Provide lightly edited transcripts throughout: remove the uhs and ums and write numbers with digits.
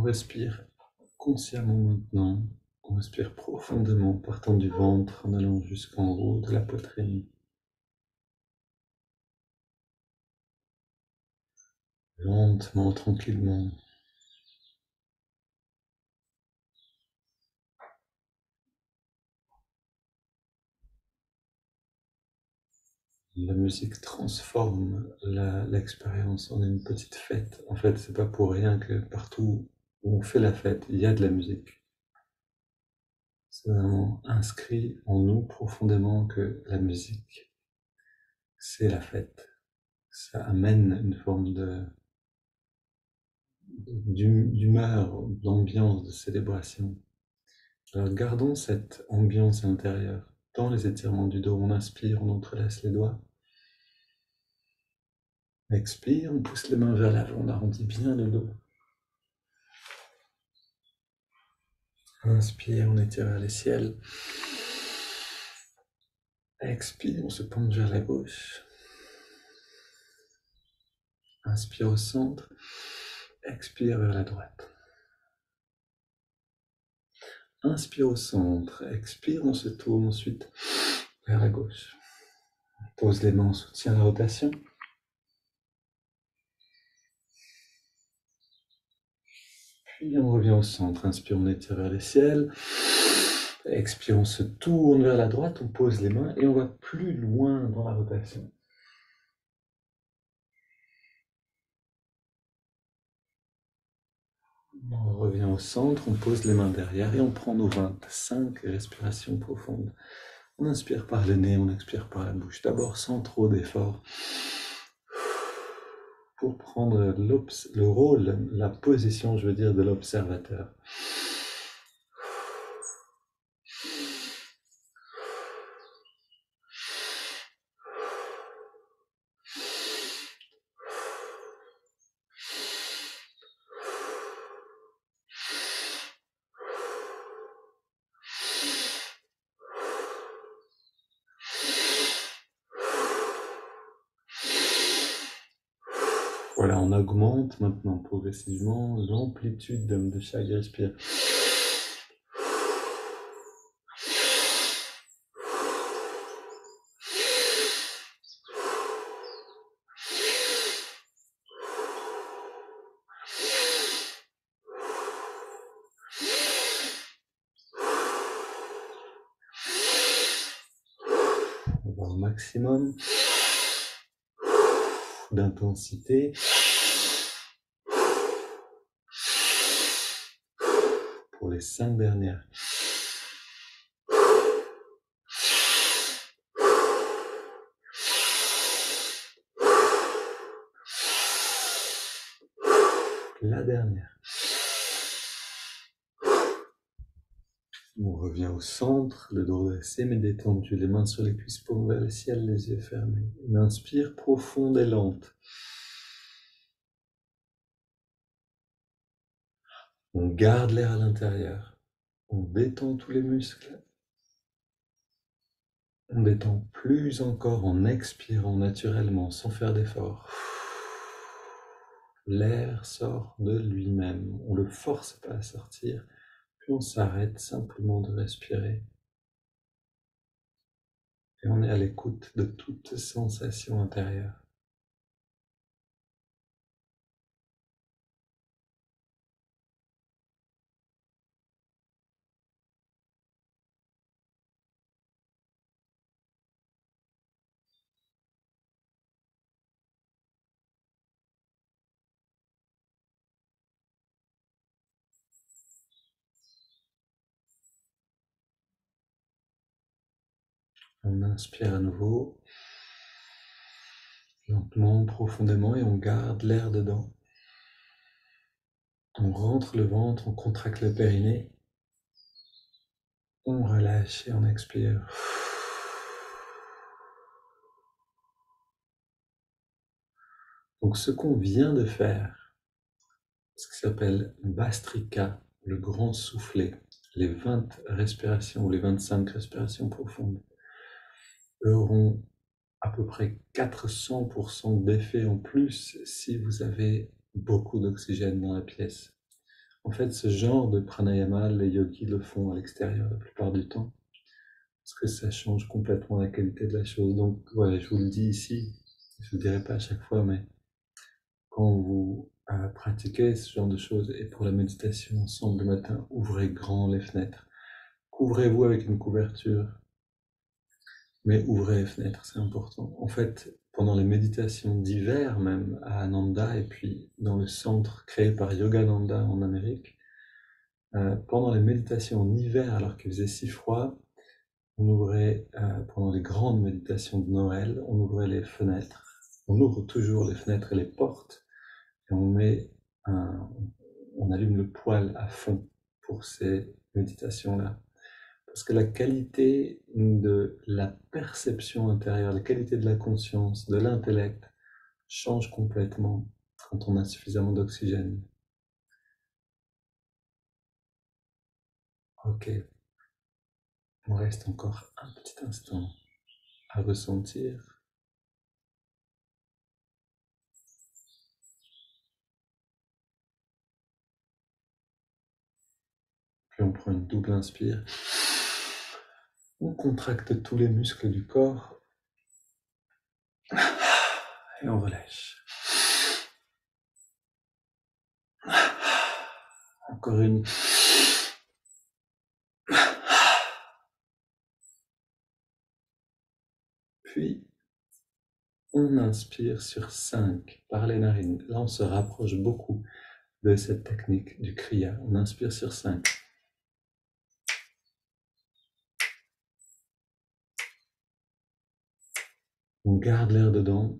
on respire consciemment maintenant. On respire profondément, partant du ventre, en allant jusqu'en haut de la poitrine. Lentement, tranquillement. La musique transforme l'expérience en une petite fête. En fait, c'est pas pour rien que partout où on fait la fête, il y a de la musique. C'est vraiment inscrit en nous profondément que la musique, c'est la fête. Ça amène une forme d'humeur, d'ambiance, de célébration. Alors gardons cette ambiance intérieure. Dans les étirements du dos, on inspire, on entrelace les doigts. Expire, on pousse les mains vers l'avant, on arrondit bien le dos. Inspire, on étire vers les ciels. Expire, on se penche vers la gauche. Inspire au centre. Expire vers la droite. Inspire au centre. Expire, on se tourne ensuite vers la gauche. On pose les mains en soutien à la rotation. Puis on revient au centre. Inspire, on étire vers les ciels. Expire, on se tourne vers la droite, on pose les mains et on va plus loin dans la rotation. On revient au centre, on pose les mains derrière et on prend nos 25 respirations profondes. On inspire par le nez, on expire par la bouche. D'abord sans trop d'effort. Pour prendre le rôle, la position, je veux dire, de l'observateur. Voilà, on augmente maintenant progressivement l'amplitude de chaque respiration. On va au maximum d'intensité. Pour les 5 dernières. La dernière. On revient au centre, le dos dressé mais détendu, les mains sur les cuisses, paumes vers le ciel, les yeux fermés. On inspire profonde et lente. On garde l'air à l'intérieur. On détend tous les muscles. On détend plus encore en expirant naturellement, sans faire d'effort. L'air sort de lui-même. On ne le force pas à sortir, puis on s'arrête simplement de respirer. Et on est à l'écoute de toute sensation intérieure. On inspire à nouveau, lentement, profondément, et on garde l'air dedans. On rentre le ventre, on contracte le périnée. On relâche et on expire. Donc ce qu'on vient de faire, ce qui s'appelle Bastrika, le grand soufflet, les 20 respirations ou les 25 respirations profondes, auront à peu près 400% d'effet en plus si vous avez beaucoup d'oxygène dans la pièce. En fait, ce genre de pranayama, les yogis le font à l'extérieur la plupart du temps, parce que ça change complètement la qualité de la chose. Donc voilà, je vous le dis ici, je ne le dirai pas à chaque fois, mais quand vous pratiquez ce genre de choses, et pour la méditation ensemble le matin, ouvrez grand les fenêtres. Couvrez-vous avec une couverture, mais ouvrez les fenêtres, c'est important. En fait, pendant les méditations d'hiver, même à Ananda, et puis dans le centre créé par Yogananda en Amérique, pendant les méditations en hiver, alors qu'il faisait si froid, on ouvrait, pendant les grandes méditations de Noël, on ouvrait les fenêtres. On ouvre toujours les fenêtres et les portes, et on allume le poêle à fond pour ces méditations-là. Parce que la qualité de la perception intérieure, la qualité de la conscience, de l'intellect, change complètement quand on a suffisamment d'oxygène. Ok, on reste encore un petit instant à ressentir. Puis on prend une double inspire. On contracte tous les muscles du corps et on relâche. Encore une. Puis on inspire sur 5 par les narines. Là, on se rapproche beaucoup de cette technique du kriya. On inspire sur 5. On garde l'air dedans.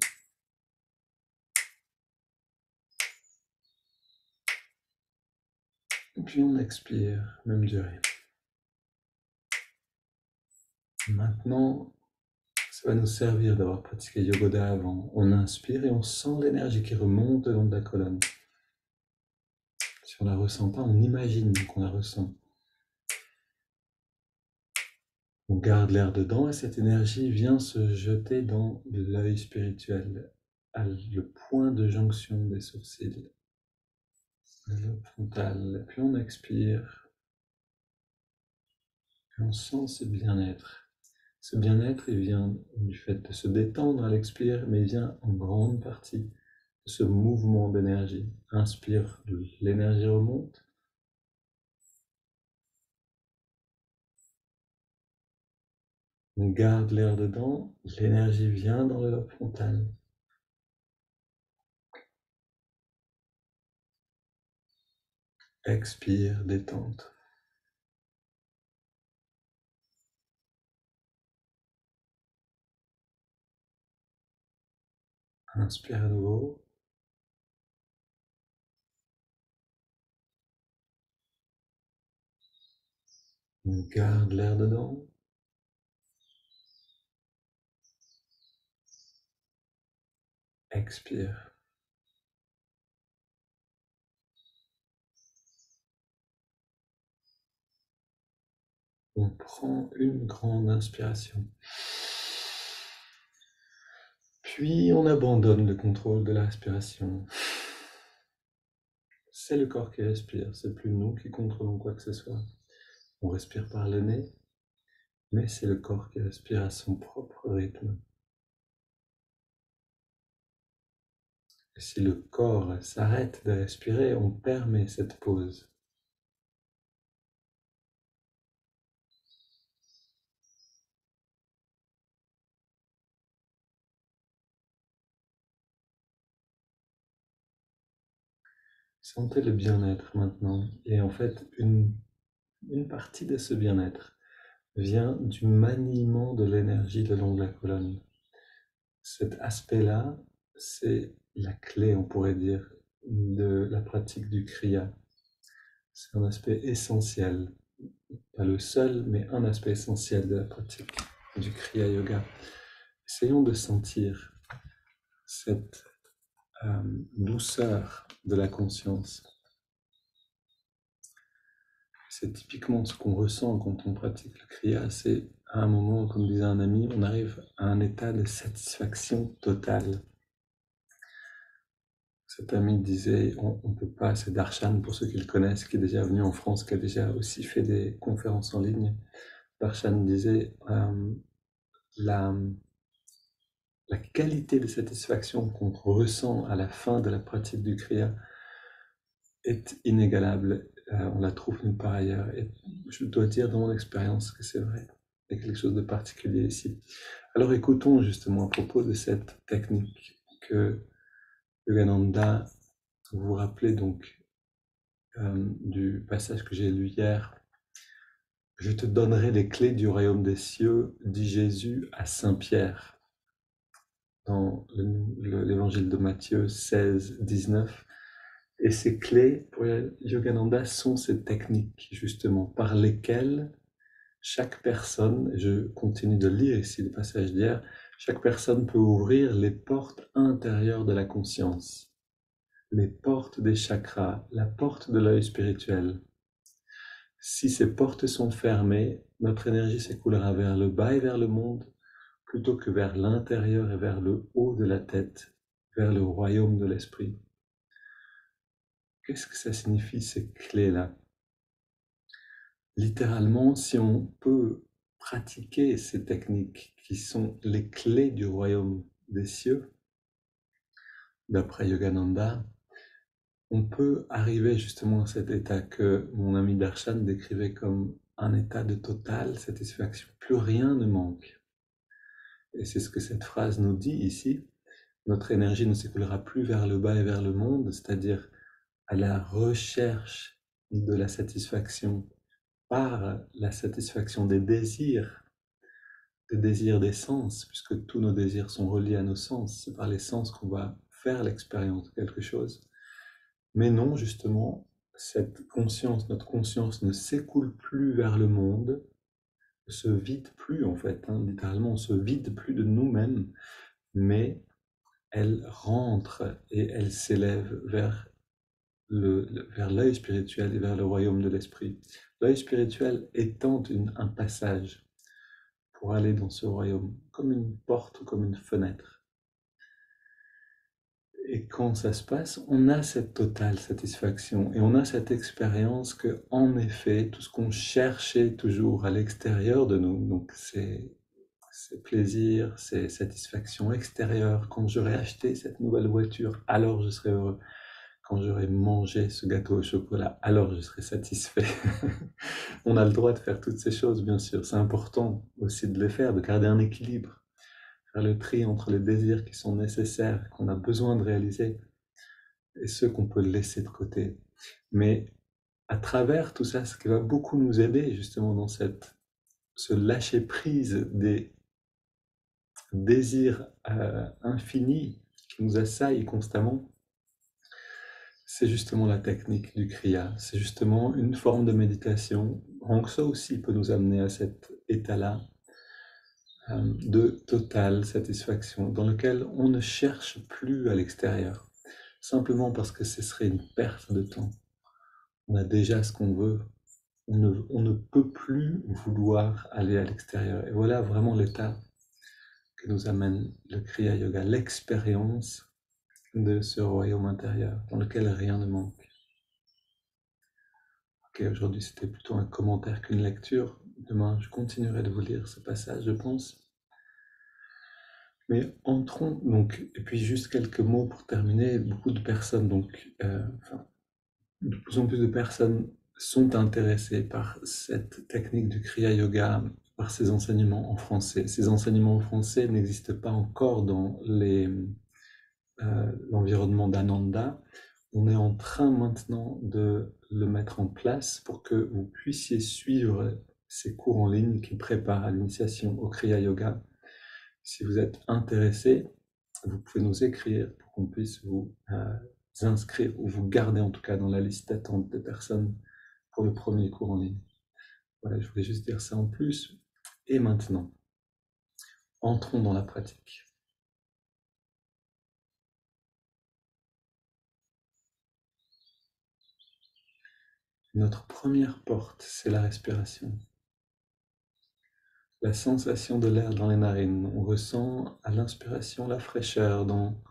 Et puis on expire, même durée. Maintenant, ça va nous servir d'avoir pratiqué Yogoda avant. On inspire et on sent l'énergie qui remonte le long de la colonne. Si on ne la ressent pas, on imagine qu'on la ressent. On garde l'air dedans et cette énergie vient se jeter dans l'œil spirituel, à le point de jonction des sourcils, le lobe frontal. Puis on expire et on sent ce bien-être. Ce bien-être, il vient du fait de se détendre à l'expire, mais il vient en grande partie de ce mouvement d'énergie. Inspire, l'énergie remonte. On garde l'air dedans, l'énergie vient dans le lobe frontal. Expire, détente. Inspire à nouveau. On garde l'air dedans. Expire. On prend une grande inspiration. Puis on abandonne le contrôle de la respiration. C'est le corps qui respire, c'est plus nous qui contrôlons quoi que ce soit. On respire par le nez, mais c'est le corps qui respire à son propre rythme. Et si le corps s'arrête de respirer, on permet cette pause. Sentez le bien-être maintenant. Et en fait, une partie de ce bien-être vient du maniement de l'énergie le long de la colonne. Cet aspect-là, c'est la clé, on pourrait dire, de la pratique du kriya. C'est un aspect essentiel, pas le seul, mais un aspect essentiel de la pratique du kriya yoga. Essayons de sentir cette douceur de la conscience. C'est typiquement ce qu'on ressent quand on pratique le kriya, c'est à un moment, comme disait un ami, on arrive à un état de satisfaction totale. Cet ami disait, on ne peut pas, c'est Darshan, pour ceux qui le connaissent, qui est déjà venu en France, qui a déjà aussi fait des conférences en ligne. Darshan disait, la, la qualité de satisfaction qu'on ressent à la fin de la pratique du Kriya est inégalable. On la trouve nulle part ailleurs. Et je dois dire dans mon expérience que c'est vrai. Il y a quelque chose de particulier ici. Alors écoutons justement à propos de cette technique que Yogananda, vous vous rappelez donc du passage que j'ai lu hier. Je te donnerai les clés du royaume des cieux, dit Jésus à Saint Pierre, dans l'évangile de Matthieu 16, 19. Et ces clés pour Yogananda sont ces techniques justement par lesquelles chaque personne, je continue de lire ici le passage d'hier, chaque personne peut ouvrir les portes intérieures de la conscience, les portes des chakras, la porte de l'œil spirituel. Si ces portes sont fermées, notre énergie s'écoulera vers le bas et vers le monde, plutôt que vers l'intérieur et vers le haut de la tête, vers le royaume de l'esprit. Qu'est-ce que ça signifie ces clés-là? Littéralement, si on peut pratiquer ces techniques qui sont les clés du royaume des cieux, d'après Yogananda, on peut arriver justement à cet état que mon ami Darshan décrivait comme un état de totale satisfaction. Plus rien ne manque. Et c'est ce que cette phrase nous dit ici. Notre énergie ne s'écoulera plus vers le bas et vers le monde, c'est-à-dire à la recherche de la satisfaction par la satisfaction des désirs des sens, puisque tous nos désirs sont reliés à nos sens. C'est par les sens qu'on va faire l'expérience de quelque chose. Mais non, justement, cette conscience, notre conscience ne s'écoule plus vers le monde, ne se vide plus en fait, littéralement, on se vide plus de nous-mêmes, mais elle rentre et elle s'élève vers vers l'œil spirituel et vers le royaume de l'esprit. L'œil spirituel étant un passage pour aller dans ce royaume, comme une porte ou comme une fenêtre. Et quand ça se passe, on a cette totale satisfaction et on a cette expérience que, en effet, tout ce qu'on cherchait toujours à l'extérieur de nous, donc c'est plaisirs, c'est satisfaction extérieure. Quand j'aurai acheté cette nouvelle voiture, alors je serai heureux. Quand j'aurai mangé ce gâteau au chocolat, alors je serai satisfait. On a le droit de faire toutes ces choses, bien sûr. C'est important aussi de les faire, de garder un équilibre, faire le tri entre les désirs qui sont nécessaires, qu'on a besoin de réaliser, et ceux qu'on peut laisser de côté. Mais à travers tout ça, ce qui va beaucoup nous aider justement dans ce lâcher-prise des désirs infinis qui nous assaillent constamment, c'est justement la technique du Kriya. C'est justement une forme de méditation. Donc ça aussi peut nous amener à cet état-là de totale satisfaction, dans lequel on ne cherche plus à l'extérieur, simplement parce que ce serait une perte de temps. On a déjà ce qu'on veut. On ne peut plus vouloir aller à l'extérieur. Et voilà vraiment l'état que nous amène le Kriya Yoga, l'expérience de ce royaume intérieur dans lequel rien ne manque. Ok, aujourd'hui c'était plutôt un commentaire qu'une lecture. Demain je continuerai de vous lire ce passage, je pense. Mais entrons donc, et puis juste quelques mots pour terminer. Beaucoup de personnes, de plus en plus de personnes sont intéressées par cette technique du Kriya Yoga, par ces enseignements en français. Ces enseignements en français n'existent pas encore dans l'environnement d'Ananda. On est en train maintenant de le mettre en place pour que vous puissiez suivre ces cours en ligne qui préparent à l'initiation au Kriya Yoga. Si vous êtes intéressé, vous pouvez nous écrire pour qu'on puisse vous inscrire ou vous garder en tout cas dans la liste d'attente des personnes pour le premier cours en ligne. Voilà, je voulais juste dire ça en plus. Et maintenant, entrons dans la pratique. Notre première porte, c'est la respiration. La sensation de l'air dans les narines. On ressent à l'inspiration la fraîcheur dans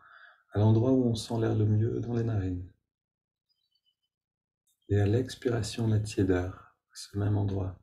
à l'endroit où on sent l'air le mieux dans les narines. Et à l'expiration, la tiédeur, à ce même endroit.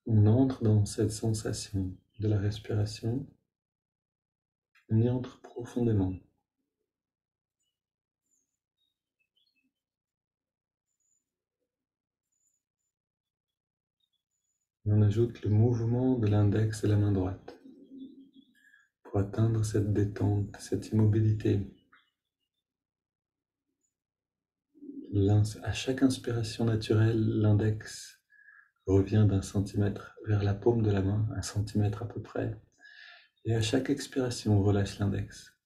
On entre dans cette sensation de la respiration, on y entre profondément. Et on ajoute le mouvement de l'index de la main droite pour atteindre cette détente, cette immobilité. À chaque inspiration naturelle, l'index revient d'un centimètre vers la paume de la main, 1 centimètre à peu près. Et à chaque expiration, on relâche l'index.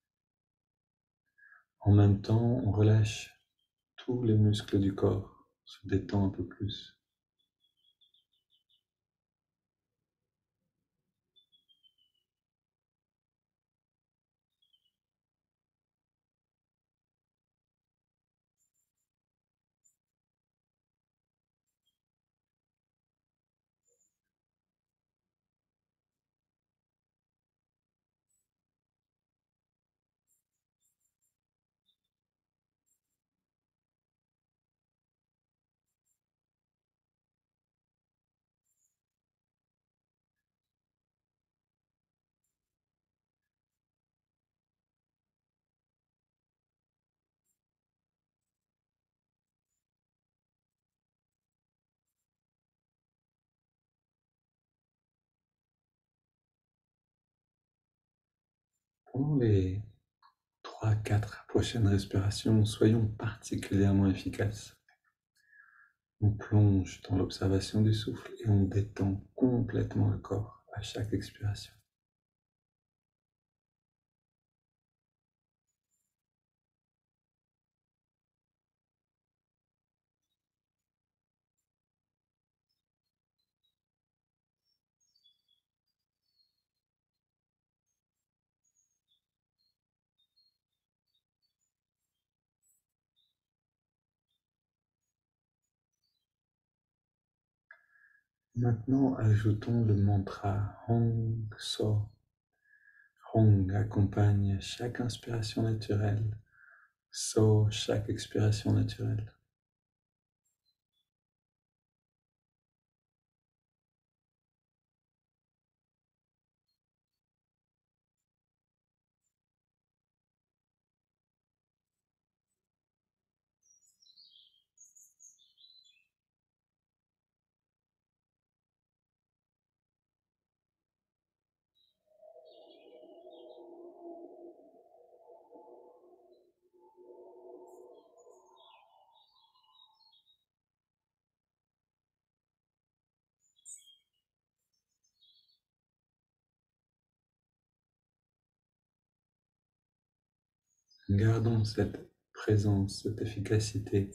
En même temps, on relâche tous les muscles du corps, on se détend un peu plus. Pendant les 3-4 prochaines respirations, soyons particulièrement efficaces. On plonge dans l'observation du souffle et on détend complètement le corps à chaque expiration. Maintenant, ajoutons le mantra Hong So. Hong accompagne chaque inspiration naturelle, So chaque expiration naturelle. Gardons cette présence, cette efficacité,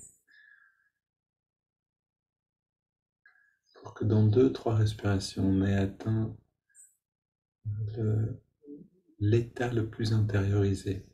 pour que dans 2-3 respirations, on ait atteint l'état le plus intériorisé.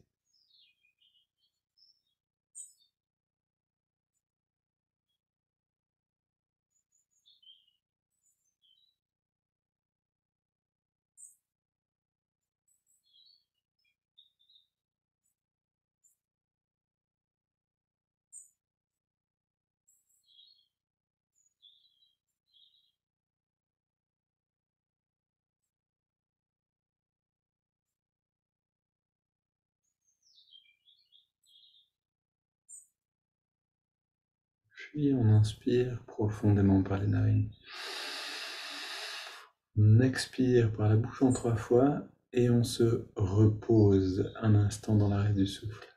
Puis on inspire profondément par les narines. On expire par la bouche en 3 fois et on se repose un instant dans l'arrêt du souffle.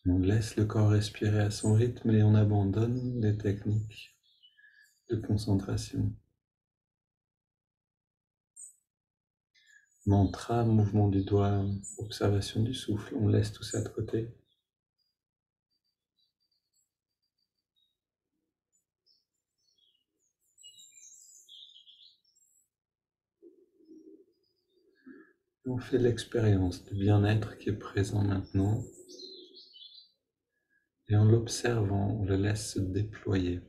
On laisse le corps respirer à son rythme et on abandonne les techniques de concentration. Mantra, mouvement du doigt, observation du souffle, on laisse tout ça de côté. On fait l'expérience du bien-être qui est présent maintenant et en l'observant, on le laisse se déployer.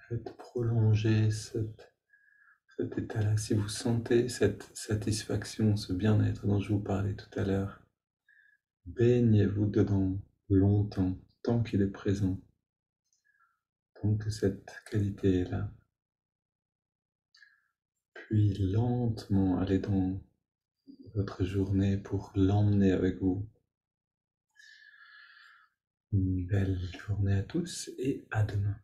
Faites prolonger cet état-là. Si vous sentez cette satisfaction, ce bien-être dont je vous parlais tout à l'heure, baignez-vous dedans longtemps, tant qu'il est présent, tant que cette qualité est là. Puis lentement allez dans votre journée pour l'emmener avec vous. Une belle journée à tous et à demain.